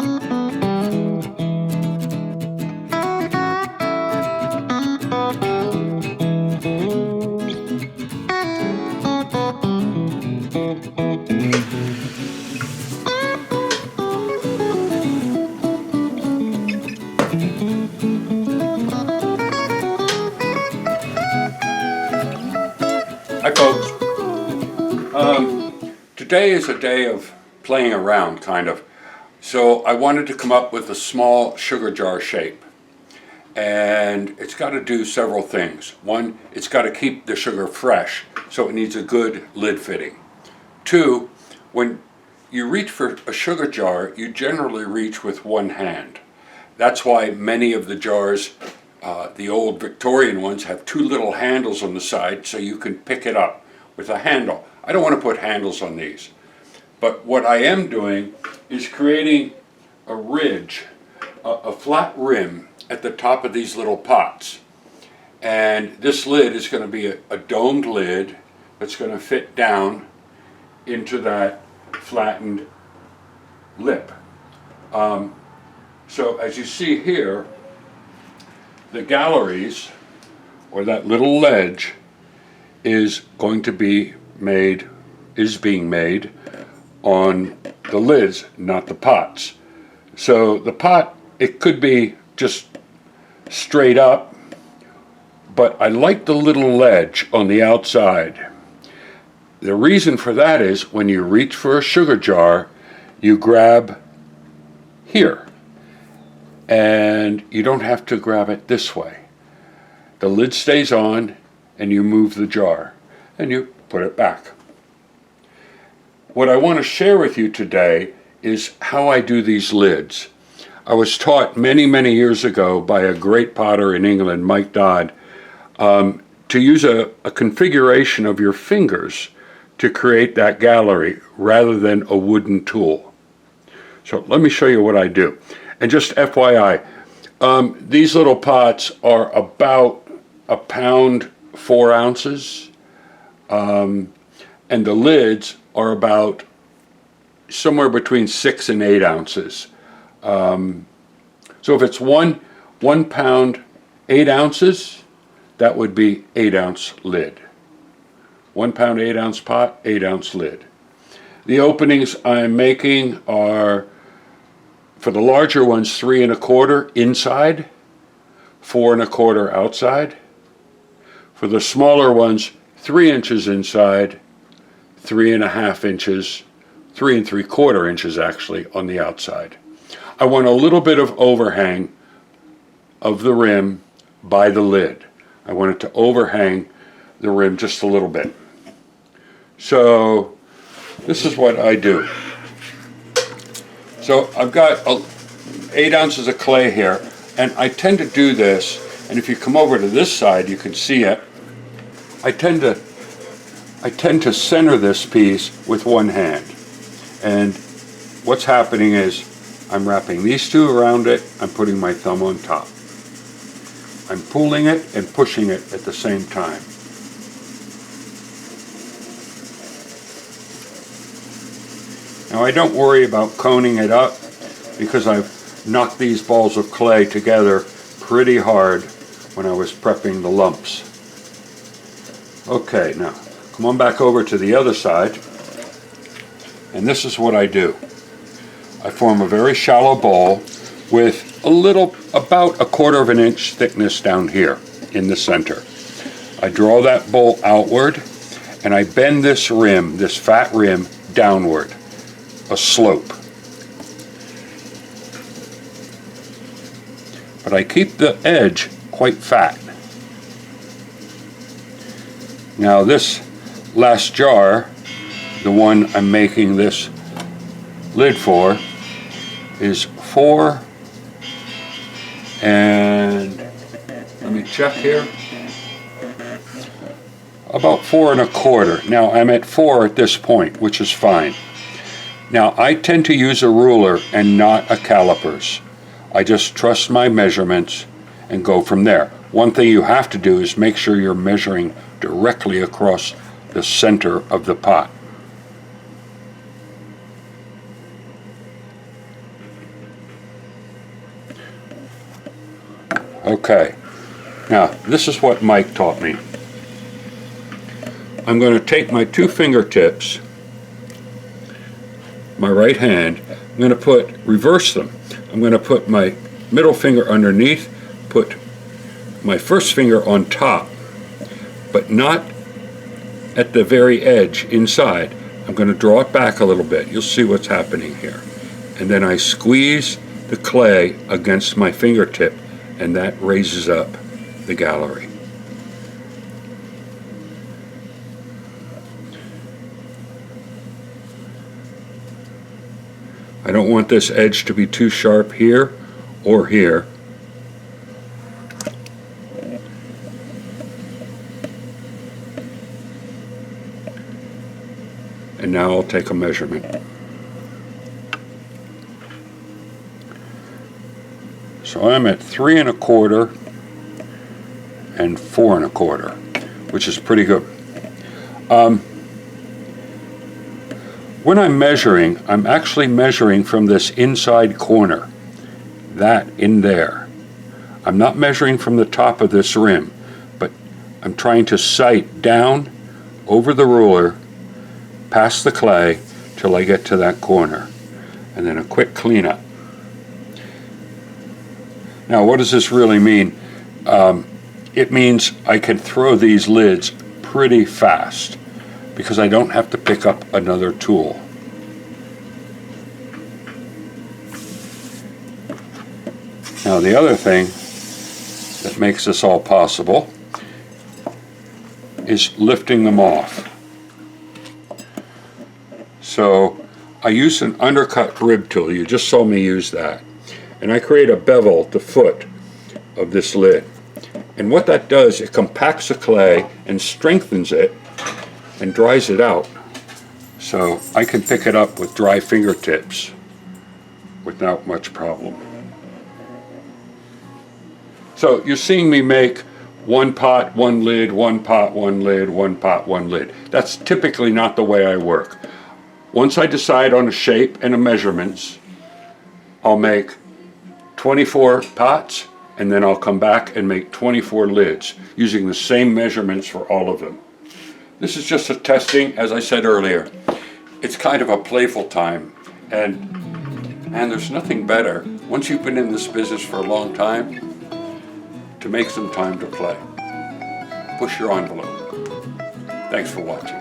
Hi folks. Today is a day of playing around, kind of. So I wanted to come up with a small sugar jar shape. And it's got to do several things. One, it's got to keep the sugar fresh, so it needs a good lid fitting. Two, when you reach for a sugar jar, you generally reach with one hand. That's why many of the jars, the old Victorian ones, have two little handles on the side so you can pick it up with a handle. I don't want to put handles on these. But what I am doing is creating a ridge, a flat rim at the top of these little pots. And this lid is going to be a domed lid that's going to fit down into that flattened lip. So as you see here, the galleries, or that little ledge, is going to be made, is being made on the lids, not the pots. So the pot, it could be just straight up, but I like the little ledge on the outside. The reason for that is when you reach for a sugar jar, you grab here, and you don't have to grab it this way. The lid stays on, and you move the jar, and you put it back. What I want to share with you today is how I do these lids. I was taught many, many years ago by a great potter in England, Mike Dodd, to use a configuration of your fingers to create that gallery rather than a wooden tool. So let me show you what I do. And just FYI, these little pots are about 1 pound 4 ounces, and the lids are about somewhere between 6 and 8 ounces. So if it's 1 pound 8 ounces, that would be 8 ounce lid. 1 pound 8 ounce pot, 8 ounce lid. The openings I'm making are, for the larger ones, 3 1/4 inside, 4 1/4 outside. For the smaller ones, 3 inches inside, 3 1/2 inches, 3 3/4 inches actually on the outside. I want a little bit of overhang of the rim by the lid. I want it to overhang the rim just a little bit. So this is what I do. So I've got 8 ounces of clay here, and I tend to do this, and if you come over to this side you can see it. I tend to center this piece with one hand, and what's happening is I'm wrapping these two around it, I'm putting my thumb on top. I'm pulling it and pushing it at the same time. Now I don't worry about coning it up because I've knocked these balls of clay together pretty hard when I was prepping the lumps. Okay, now come on back over to the other side, and this is what I do. I form a very shallow bowl with a little, about 1/4 inch thickness down here in the center. I draw that bowl outward, and I bend this rim, this fat rim, downward, a slope. But I keep the edge quite fat. Now this last jar, the one I'm making this lid for, is 4, and let me check here, about 4 1/4. Now I'm at 4 at this point, which is fine. Now I tend to use a ruler and not a calipers. I just trust my measurements and go from there. One thing you have to do is make sure you're measuring directly across the center of the pot. Okay, now this is what Mike taught me. I'm going to take my two fingertips, my right hand, I'm going to reverse them. I'm going to put my middle finger underneath, put my first finger on top, but not at the very edge inside. I'm going to draw it back a little bit. You'll see what's happening here. And then I squeeze the clay against my fingertip, and that raises up the gallery. I don't want this edge to be too sharp here or here. And now I'll take a measurement. So I'm at 3 1/4 and 4 1/4, which is pretty good. When I'm measuring, I'm actually measuring from this inside corner, that in there. I'm not measuring from the top of this rim, but I'm trying to sight down over the ruler, past the clay, till I get to that corner. And then a quick cleanup. Now, what does this really mean? It means I can throw these lids pretty fast because I don't have to pick up another tool. Now, the other thing that makes this all possible is lifting them off. So I use an undercut rib tool. You just saw me use that. And I create a bevel at the foot of this lid. And what that does, it compacts the clay and strengthens it and dries it out. So I can pick it up with dry fingertips without much problem. So you're seeing me make one pot, one lid, one pot, one lid, one pot, one lid. That's typically not the way I work. Once I decide on a shape and a measurements, I'll make 24 pots, and then I'll come back and make 24 lids using the same measurements for all of them. This is just a testing, as I said earlier. It's kind of a playful time, and there's nothing better, once you've been in this business for a long time, to make some time to play. Push your envelope. Thanks for watching.